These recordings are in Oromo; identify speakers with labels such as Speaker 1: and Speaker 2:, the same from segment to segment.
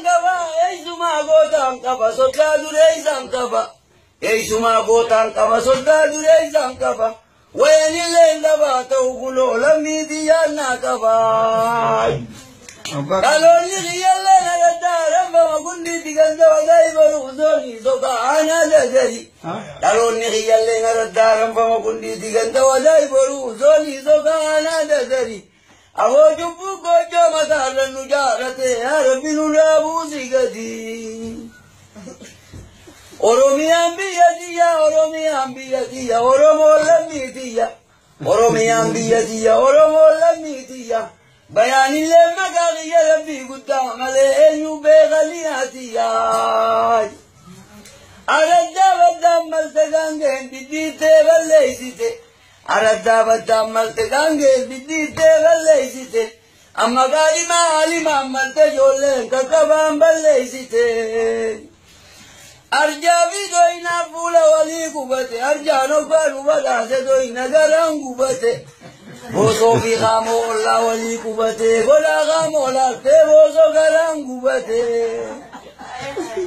Speaker 1: kaba, eisuma gotan kaba, soda dureisan kaba. Eisuma gotan kaba, soda dureisan kaba. Weni lenda bata ugulo, lamidi yana kaba. Kaloni riyalla nagadara, mama kundi diganda wadai baru uzoni, soka ana lagari. Kaloni riyalla nagadara, mama kundi diganda wadai baru uzoni, soka ana lagari. Abo jubu kojo matala nujarate arabinu labuzi gadi. Oromiyan biyadiya, Oromiyan biyadiya, Oromo lamitiya. Oromiyan biyadiya, Oromo lamitiya. Bayani lemma galiya rabbi gudda male enyu begaliyatiya. Aradda badda maltegange bidite valleisite. Aradda badda maltegange bidite valleisite. Amma galima alima malte jolle kakaban valleisite. Arja vidoina fula wali kubate, arja no baru badase doina garan kubate. Bozo fi gamo la wali kubate, gola gamo la te bozo garan kubate.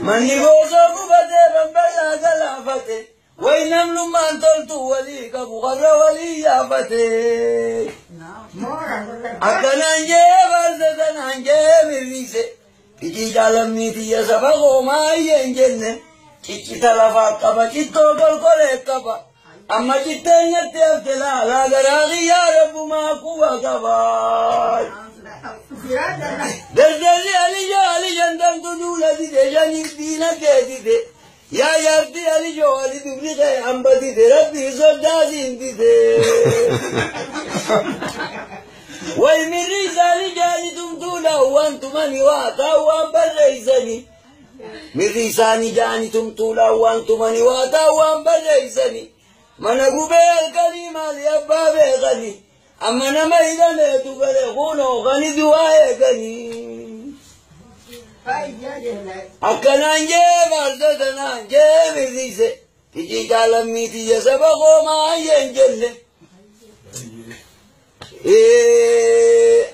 Speaker 1: Mani bozo kubate, bambala galafate. Wainam luman toltu wali kabugara wali yafate. Akananje barzatananje mirvise. Iji jalam niti ya sabago maayen jenne. Chichita lafa kaba, chitto golgole kaba. Amma chittenya teftela, la garagi ya rabbu maakuwa kaba. Derdeli alijan dam tudula dide, jani dina ke dide. Ya yardi alijo ali dublike amba dide, rabbi soddazin dide. Wai mirrizani jani tumtula, wantumani wata, wan barreizani. Mirrisani jani tumtula wantumani wata wan barreisani. Mana gubel kalima li abba begani. Amma nama idane tugale kuno gani duwae gani. Akkananje barzatananje mirrise. Iji jalamiti ya sabako maayen jenne.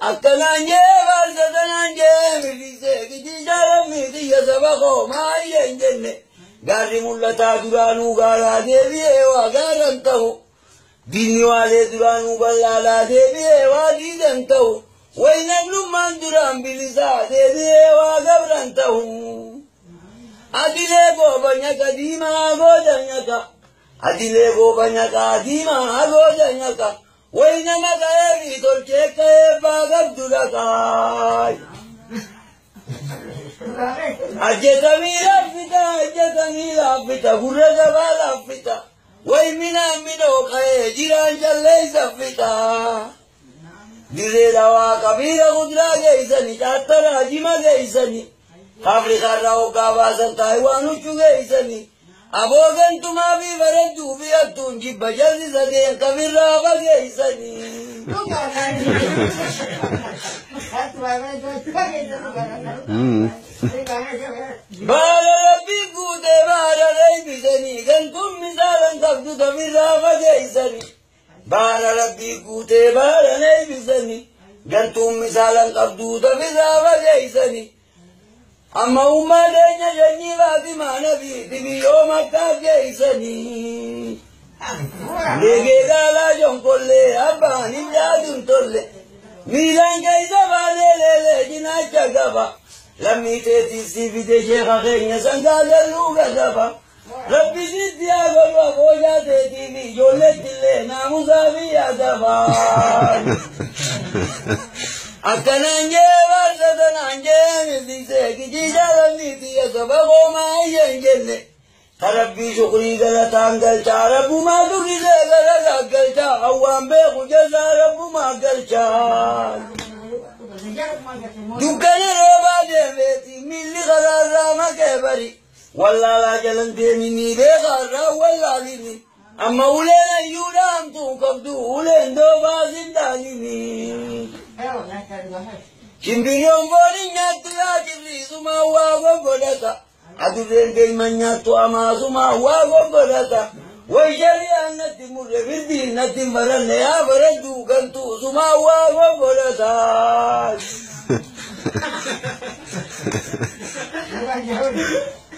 Speaker 1: Akkananje barzatananje mirrise. Iji jalamiti ya sabako maayen jenne. Gari mulata duranu gara deviye wa garan tahu. Dini wale duranu balala deviye wa didan tahu. Wainan lumman duran bilisa deviye wa gabran tahu. Adile go banyaka dima godanyaka. Adile go banyaka dima godanyaka. Waina magaeri dolce ke bagabdulaka. Ajetamira fita, gurreza bala fita. Wai mina mino kae, jiran jalleisa fita. Dire dawa kabira gudra geisani, chatara jima geisani. Afrika rao gawasan Taiwan uchu geisani. Abogan tumavi varentu biyatun jibba jalli sade kabira ba geisani. Bara rabbi gude bara reibisani gantum misalan kabdu kabira ba geisani. Bara rabbi gude bara reibisani gantum misalan kabdu kabira ba geisani. Amma umadenya janyi vati manavi diviyo makka geisani. Lege gala jonkolle abani jadun tolle. Milan geisa vale lele jinacha gaba. Lammi teti si vide shekha khenya sangala luga gaba. Rabbi siddiya golwa boja teti vi jolle tille namusavi agaba. Akkananje varsatananje nidise kijijala nitiya sabago maayen jenne. Rabbi shukri galatan galcha rabbu ma durise galata galcha awwan beeku jaza rabbu ma galcha. Dukkana roba deemeti milli qararra makebari. Wallala jalante minni beekarra wallalini. Amma uleen ayyuudha hamtuu qabdu uleen doobaa zindaalini. Shimbiriyoon fooniin nyaattu yaa jirriisuma waa goggodhata. Adurreen keeyman nyaattu amaasuma waa goggodhata. Way shari'aan natti murre firdiin natti baranne yaa baraddu gantuu suma waa goggodhata.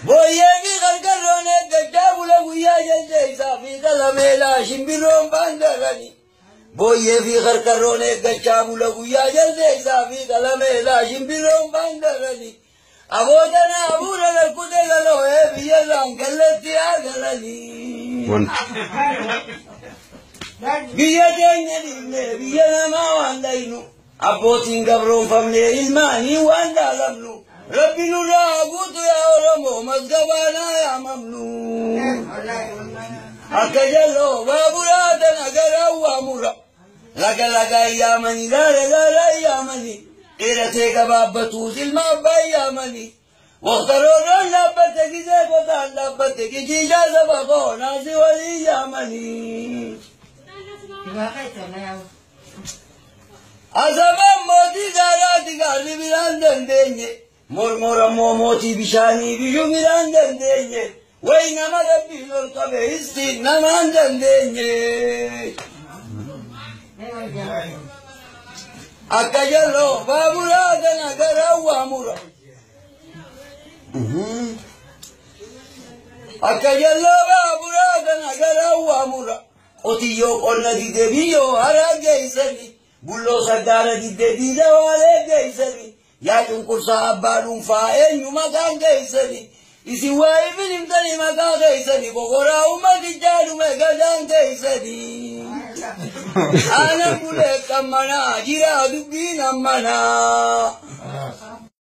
Speaker 1: Boyegi gargarone gadabula guya jelde isafi kalamela shimbiron bandagani Boye fi gargarone gadabula guya jelde isafi kalamela shimbiron bandagani Abodana abura lakute galo biya langalati agalani Biya denyani biya ma wandainu Abotin gabron famne ilmani wanda lamnu Rabbi nura agutu ya oromo mazgabana ya mamnu Akajalo baburata nagara wa mura Laga laga yamani gara yamani Irate kababatu silma bayamani Wakhtarona labbate gize kotan labbate gijija sabako nasi wali yamani Azaban moti gara digari bilan dendenye Mormora momoti bishani bishu bilan dendenye Way nama rabbi lor kabe isti naman dendenye Akajalo babura dana gara wamura Akajalo babura dana gara wamura Otiyo onna di debiyo harage isani Bullo sagara di debiyo harage isani Ya junkursa abbalun fa'enyu makan geisani Isi wai bilim tani makan geisani Bokora umati jadu megadan geisani Ana bule kamana jira dubbi namana